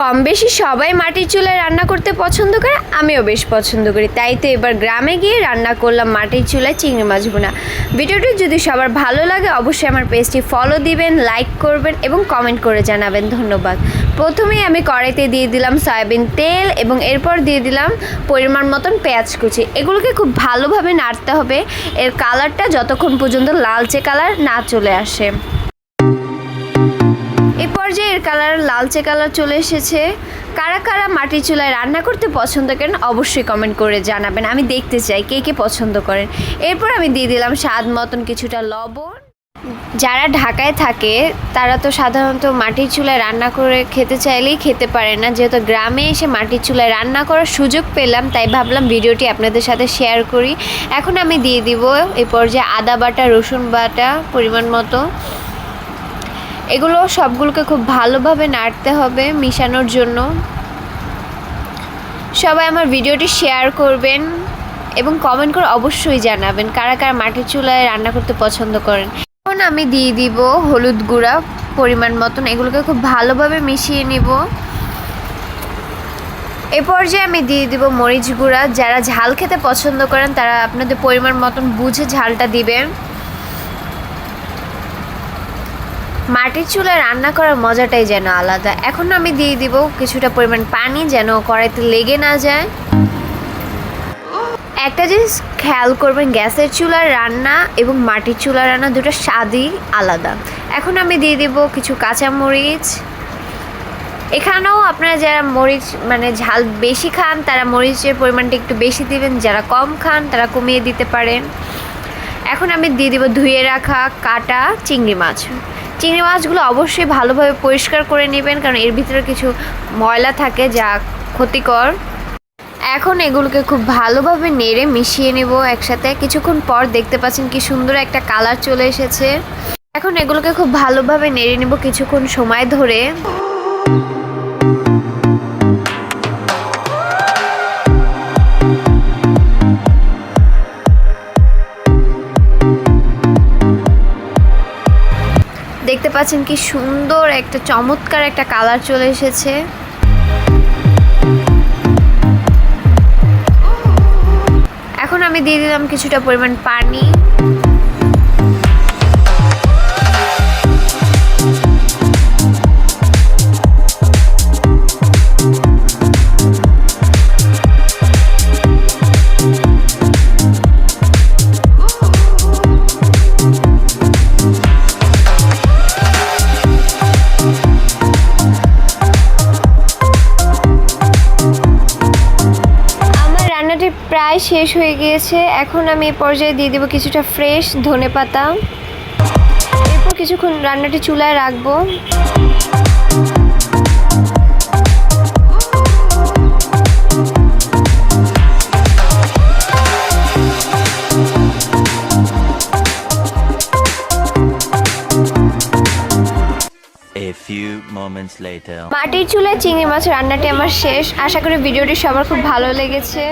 কম বেশি সবাই মাটির চুলায় রান্না করতে পছন্দ করে, আমিও বেশ পছন্দ করি। তাই তো এবার গ্রামে গিয়ে রান্না করলাম মাটির চুলায় চিংড়ি মাছ ভুনা। ভিডিওটি যদি সবার ভালো লাগে অবশ্যই আমার পেজটি ফলো দিবেন, লাইক করবেন এবং কমেন্ট করে জানাবেন। ধন্যবাদ। প্রথমেই আমি কড়াইতে দিয়ে দিলাম সয়াবিন তেল এবং এরপর দিয়ে দিলাম পরিমাণ মতন পেঁয়াজ কুচি। এগুলোকে খুব ভালোভাবে নাড়তে হবে, এর কালারটা যতক্ষণ পর্যন্ত লালচে কালার না চলে আসে। এই পর্যায়ে এর কালার লালচে কালার চলে এসেছে। কারা কারা মাটির চুলায় রান্না করতে পছন্দ করেন অবশ্যই কমেন্ট করে জানাবেন, আমি দেখতে চাই কে কে পছন্দ করেন। এরপর আমি দিয়ে দিলাম স্বাদ মতন কিছুটা লবণ। যারা ঢাকায় থাকে তারা তো সাধারণত মাটির চুলায় রান্না করে খেতে চাইলেই খেতে পারে না, যেহেতু গ্রামে এসে মাটির চুলায় রান্না করার সুযোগ পেলাম তাই ভাবলাম ভিডিওটি আপনাদের সাথে শেয়ার করি। এখন আমি দিয়ে দিব এই পর্যায়ে আদা বাটা, রসুন বাটা পরিমাণ মতো। এগুলো সবগুলোকে খুব ভালোভাবে নাড়তে হবে মিশানোর জন্য। সবাই আমার ভিডিওটি শেয়ার করবেন এবং কমেন্ট করে অবশ্যই জানাবেন কারা কারা মাটির চুলায় রান্না করতে পছন্দ করেন। এখন আমি দিয়ে দিব হলুদ গুঁড়া পরিমাণ মতন। এগুলোকে খুব ভালোভাবে মিশিয়ে নিব। এ পর্যায়ে আমি দিয়ে দিব মরিচ গুঁড়া। যারা ঝাল খেতে পছন্দ করেন তারা আপনাদের পরিমাণ মতন বুঝে ঝালটা দিবেন। মাটির চুলায় রান্না করার মজাটাই যেন আলাদা। এখন আমি দিয়ে দিব কিছুটা পরিমাণ পানি যেন কড়াইতে লেগে না যায়। একটা জিনিস খেয়াল করবেন, গ্যাসের চুলার রান্না এবং মাটির চুলার রান্না দুটো স্বাদই আলাদা। এখন আমি দিয়ে দিব কিছু কাঁচামরিচ। এখানেও আপনারা যারা মরিচ ঝাল বেশি খান তারা মরিচের পরিমাণটা একটু বেশি দিবেন, যারা কম খান তারা কমিয়ে দিতে পারেন। এখন আমি দিয়ে দিব ধুয়ে রাখা কাটা চিংড়ি মাছ। চিংড়ি মাছগুলো অবশ্যই ভালোভাবে পরিষ্কার করে নেবেন, কারণ এর ভিতরে কিছু ময়লা থাকে যা ক্ষতিকর। এখন এগুলোকে খুব ভালোভাবে নেড়ে মিশিয়ে নেব একসাথে। কিছুক্ষণ পর দেখতে পাচ্ছেন কি সুন্দর একটা কালার চলে এসেছে। এখন এগুলোকে খুব ভালোভাবে নেড়ে নেব কিছুক্ষণ সময় ধরে। দেখতে পাচ্ছেন কি সুন্দর একটা চমৎকার একটা কালার চলে এসেছে। এখন আমি দিয়ে দিলাম কিছুটা পরিমাণ পানি। প্রায় শেষ হয়ে গিয়েছে। এখন আমি এই পর্যায়ে দিয়ে দেবো কিছুটা ফ্রেশ ধনেপাতা। এরপর কিছুক্ষণ রান্নাটি চুলায় রাখবো। মাটির চুলায় চিংড়ি মাছ রান্নাটি আমার শেষ। আশা করি ভিডিওটি সবার খুব ভালো লেগেছে।